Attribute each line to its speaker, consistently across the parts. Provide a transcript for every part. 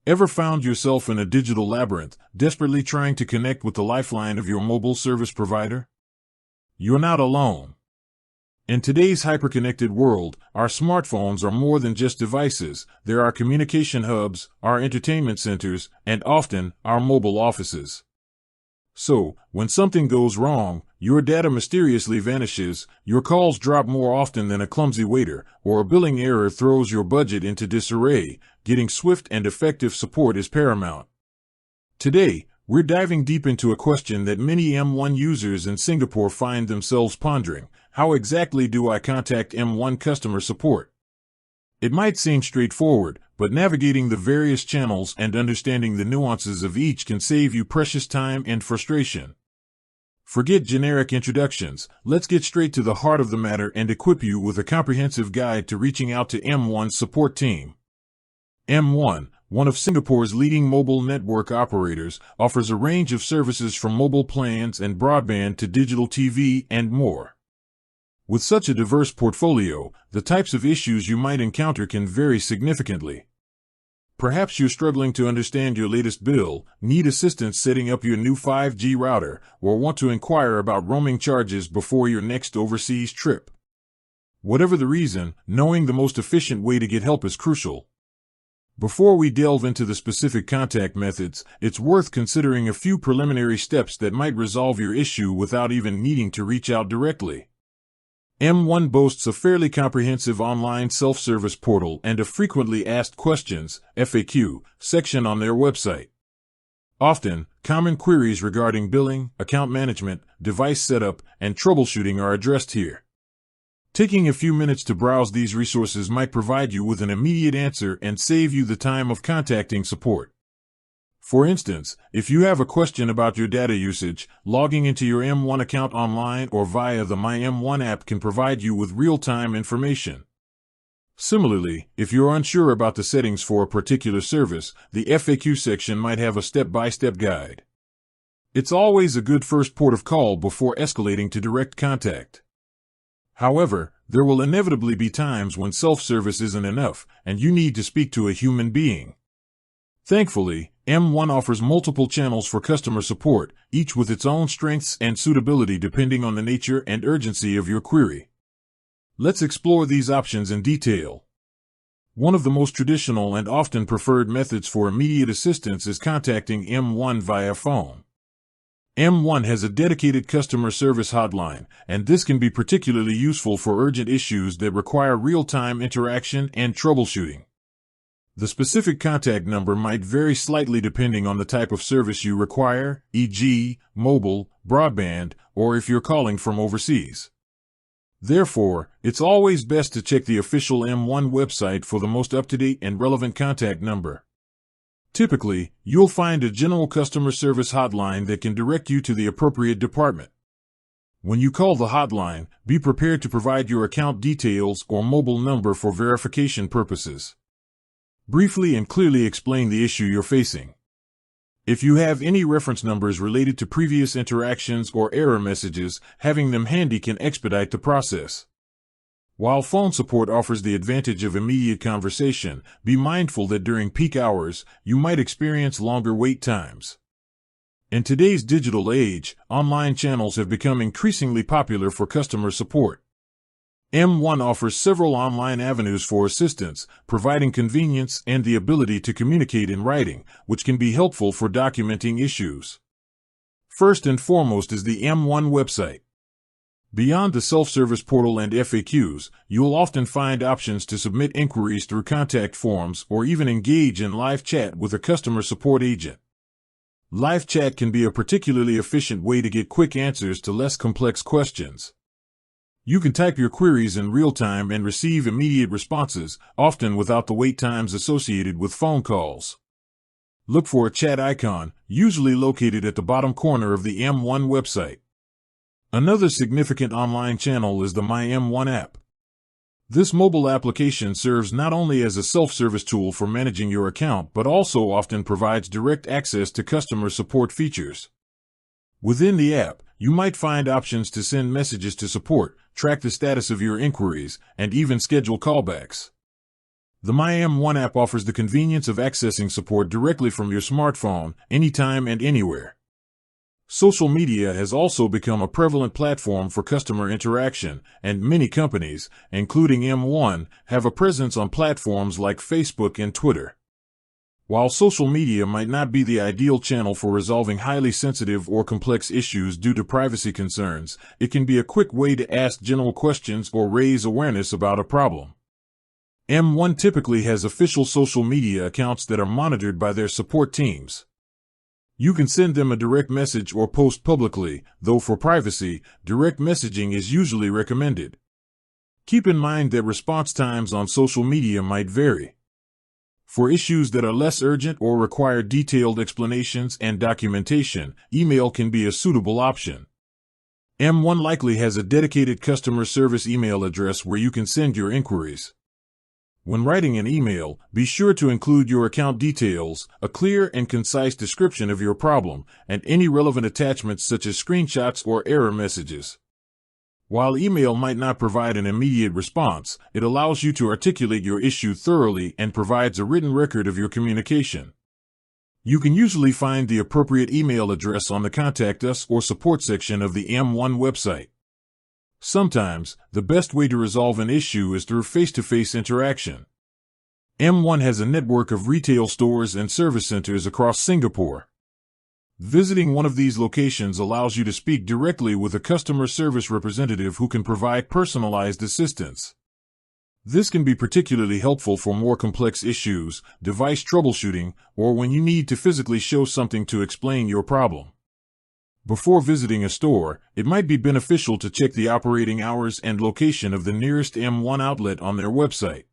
Speaker 1: Ever found yourself in a digital labyrinth, desperately trying to connect with the lifeline of your mobile service provider? You're not alone. In today's hyperconnected world, our smartphones are more than just devices. They're our communication hubs, our entertainment centers, and often, our mobile offices. So, when something goes wrong, your data mysteriously vanishes, your calls drop more often than a clumsy waiter, or a billing error throws your budget into disarray, getting swift and effective support is paramount. Today, we're diving deep into a question that many M1 users in Singapore find themselves pondering. How exactly do I contact M1 customer support? It might seem straightforward, but navigating the various channels and understanding the nuances of each can save you precious time and frustration. Forget generic introductions, let's get straight to the heart of the matter and equip you with a comprehensive guide to reaching out to M1's support team. M1, one of Singapore's leading mobile network operators, offers a range of services from mobile plans and broadband to digital TV and more. With such a diverse portfolio, the types of issues you might encounter can vary significantly. Perhaps you're struggling to understand your latest bill, need assistance setting up your new 5G router, or want to inquire about roaming charges before your next overseas trip. Whatever the reason, knowing the most efficient way to get help is crucial. Before we delve into the specific contact methods, it's worth considering a few preliminary steps that might resolve your issue without even needing to reach out directly. M1 boasts a fairly comprehensive online self-service portal and a frequently asked questions (FAQ) section on their website. Often, common queries regarding billing, account management, device setup, and troubleshooting are addressed here. Taking a few minutes to browse these resources might provide you with an immediate answer and save you the time of contacting support. For instance, if you have a question about your data usage, logging into your M1 account online or via the My M1 app can provide you with real-time information. Similarly, if you're unsure about the settings for a particular service, the FAQ section might have a step-by-step guide. It's always a good first port of call before escalating to direct contact. However, there will inevitably be times when self-service isn't enough, and you need to speak to a human being. Thankfully, M1 offers multiple channels for customer support, each with its own strengths and suitability depending on the nature and urgency of your query. Let's explore these options in detail. One of the most traditional and often preferred methods for immediate assistance is contacting M1 via phone. M1 has a dedicated customer service hotline, and this can be particularly useful for urgent issues that require real-time interaction and troubleshooting. The specific contact number might vary slightly depending on the type of service you require, e.g., mobile, broadband, or if you're calling from overseas. Therefore, it's always best to check the official M1 website for the most up-to-date and relevant contact number. Typically, you'll find a general customer service hotline that can direct you to the appropriate department. When you call the hotline, be prepared to provide your account details or mobile number for verification purposes. Briefly and clearly explain the issue you're facing. If you have any reference numbers related to previous interactions or error messages, having them handy can expedite the process. While phone support offers the advantage of immediate conversation, be mindful that during peak hours, you might experience longer wait times. In today's digital age, online channels have become increasingly popular for customer support. M1 offers several online avenues for assistance, providing convenience and the ability to communicate in writing, which can be helpful for documenting issues. First and foremost is the M1 website. Beyond the self-service portal and FAQs, you'll often find options to submit inquiries through contact forms or even engage in live chat with a customer support agent. Live chat can be a particularly efficient way to get quick answers to less complex questions. You can type your queries in real time and receive immediate responses, often without the wait times associated with phone calls. Look for a chat icon, usually located at the bottom corner of the M1 website. Another significant online channel is the My M1 app. This mobile application serves not only as a self-service tool for managing your account but also often provides direct access to customer support features. Within the app, you might find options to send messages to support, track the status of your inquiries, and even schedule callbacks. The My M1 app offers the convenience of accessing support directly from your smartphone, anytime and anywhere. Social media has also become a prevalent platform for customer interaction, and many companies, including M1, have a presence on platforms like Facebook and Twitter. While social media might not be the ideal channel for resolving highly sensitive or complex issues due to privacy concerns, it can be a quick way to ask general questions or raise awareness about a problem. M1 typically has official social media accounts that are monitored by their support teams. You can send them a direct message or post publicly, though for privacy, direct messaging is usually recommended. Keep in mind that response times on social media might vary. For issues that are less urgent or require detailed explanations and documentation, email can be a suitable option. M1 likely has a dedicated customer service email address where you can send your inquiries. When writing an email, be sure to include your account details, a clear and concise description of your problem, and any relevant attachments such as screenshots or error messages. While email might not provide an immediate response, it allows you to articulate your issue thoroughly and provides a written record of your communication. You can usually find the appropriate email address on the Contact Us or Support section of the M1 website. Sometimes, the best way to resolve an issue is through face-to-face interaction. M1 has a network of retail stores and service centers across Singapore. Visiting one of these locations allows you to speak directly with a customer service representative who can provide personalized assistance. This can be particularly helpful for more complex issues, device troubleshooting, or when you need to physically show something to explain your problem. Before visiting a store, it might be beneficial to check the operating hours and location of the nearest M1 outlet on their website.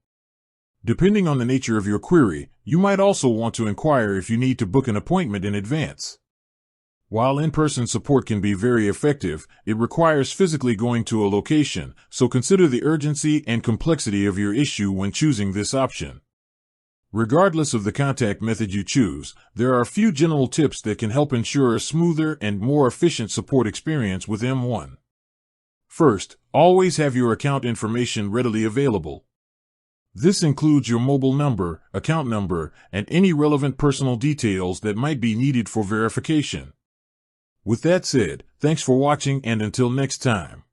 Speaker 1: Depending on the nature of your query, you might also want to inquire if you need to book an appointment in advance. While in-person support can be very effective, it requires physically going to a location, so consider the urgency and complexity of your issue when choosing this option. Regardless of the contact method you choose, there are a few general tips that can help ensure a smoother and more efficient support experience with M1. First, always have your account information readily available. This includes your mobile number, account number, and any relevant personal details that might be needed for verification. With that said, thanks for watching, and until next time.